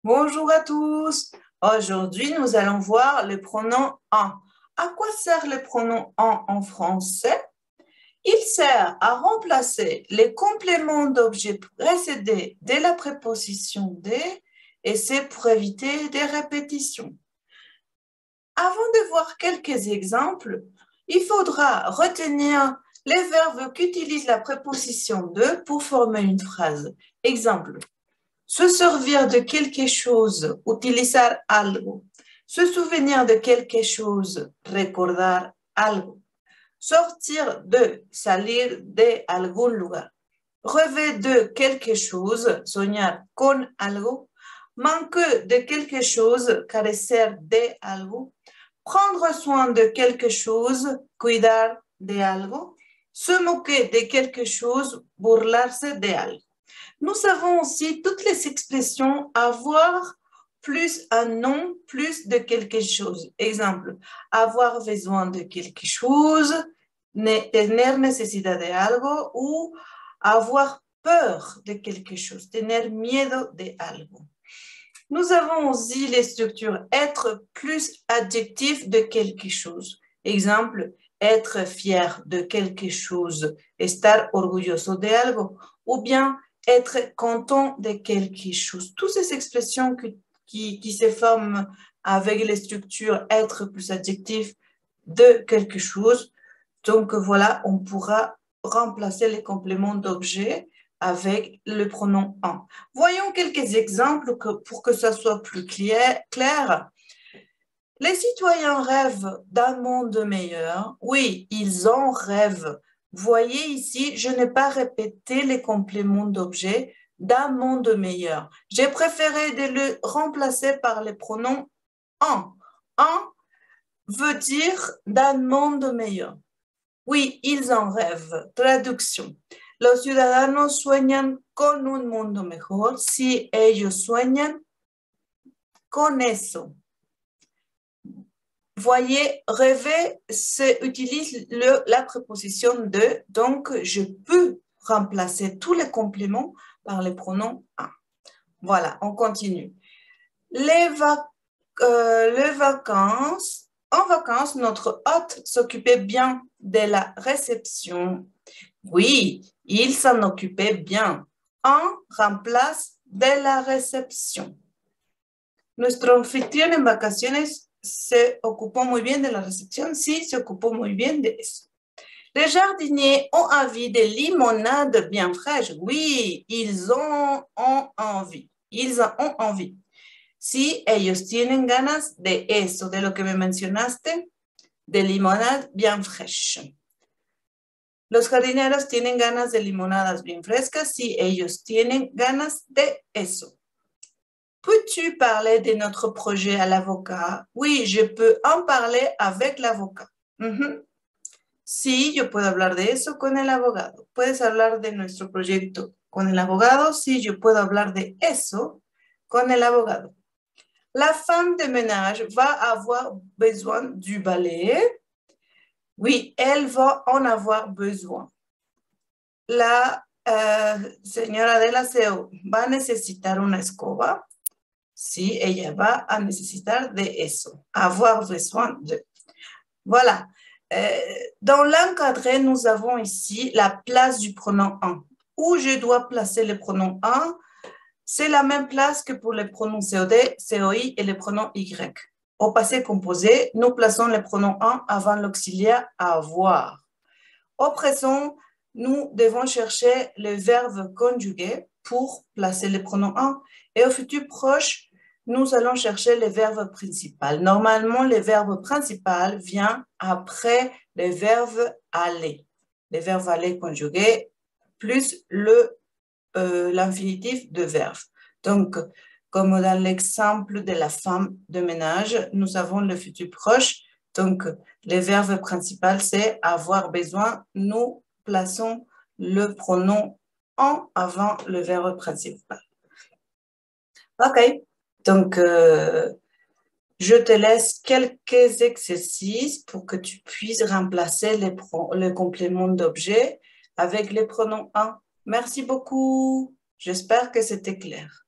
Bonjour à tous. Aujourd'hui, nous allons voir le pronom en. À quoi sert le pronom en français? Il sert à remplacer les compléments d'objets précédés de la préposition des et c'est pour éviter des répétitions. Avant de voir quelques exemples, il faudra retenir les verbes qu'utilise la préposition de pour former une phrase. Exemple. Se servir de quelque chose, utilizar algo. Se souvenir de quelque chose, recordar algo. Sortir de, salir de algún lugar. Rêver de quelque chose, soñar con algo. Manquer de quelque chose, carecer de algo. Prendre soin de quelque chose, cuidar de algo. Se moquer de quelque chose, burlarse de algo. Nous avons aussi toutes les expressions avoir plus un nom, plus de quelque chose. Exemple, avoir besoin de quelque chose, tener necesidad de algo ou avoir peur de quelque chose, tener miedo de algo. Nous avons aussi les structures être plus adjectif de quelque chose. Exemple, être fier de quelque chose, estar orgulloso de algo, ou bien être content de quelque chose. Toutes ces expressions qui se forment avec les structures être plus adjectif de quelque chose. Donc voilà, on pourra remplacer les compléments d'objet avec le pronom en. Voyons quelques exemples pour que ça soit plus clair. Les citoyens rêvent d'un monde meilleur. Oui, ils en rêvent. Voyez ici, je n'ai pas répété les compléments d'objet d'un monde meilleur. J'ai préféré de le remplacer par les pronoms en. En veut dire d'un monde meilleur. Oui, ils en rêvent. Traducción. Los ciudadanos sueñan con un mundo mejor si ellos sueñan con eso. Voyez, rêver utilise la préposition de, donc je peux remplacer tous les compléments par les pronoms un. Voilà, on continue. Les vacances, en vacances, notre hôte s'occupait bien de la réception. Oui, il s'en occupait bien. En remplace de la réception. Nuestro anfitrión en vacaciones se ocupó muy bien de la recepción. Sí, se ocupó muy bien de eso. Les jardiniers ont envie de limonade bien fraîche. Oui, ils ont envie. Ils en ont envie. Sí, ellos tienen ganas de eso, de lo que me mencionaste, de limonade bien fraîche. Los jardineros tienen ganas de limonadas bien frescas. Sí, ellos tienen ganas de eso. Peux-tu parler de notre projet à l'avocat? Oui, je peux en parler avec l'avocat. Sí, yo puedo hablar de eso con el abogado. ¿Puedes hablar de nuestro proyecto con el abogado? Sí, yo puedo hablar de eso con el abogado. La femme de ménage va avoir besoin du balai. Oui, elle va en avoir besoin. La señora del aseo va a necesitar una escoba. Sí, ella va a necesitar de eso. Avoir besoin de. Voilà. Dans l'encadré, nous avons ici la place du pronom en. Où je dois placer le pronom en, c'est la même place que pour les pronoms COD, COI et les pronoms Y. Au passé composé, nous plaçons le pronom en avant l'auxiliaire avoir. Au présent, nous devons chercher le verbe conjugué pour placer le pronom en. Et au futur proche, nous allons chercher le verbe principal. Normalement, le verbe principal vient après le verbe aller. Le verbe aller conjugué plus l'infinitif de verbe. Donc, comme dans l'exemple de la femme de ménage, nous avons le futur proche. Donc, le verbe principal, c'est avoir besoin. Nous plaçons le pronom en avant le verbe principal. OK. Donc, je te laisse quelques exercices pour que tu puisses remplacer les compléments d'objet avec les pronoms en. Merci beaucoup. J'espère que c'était clair.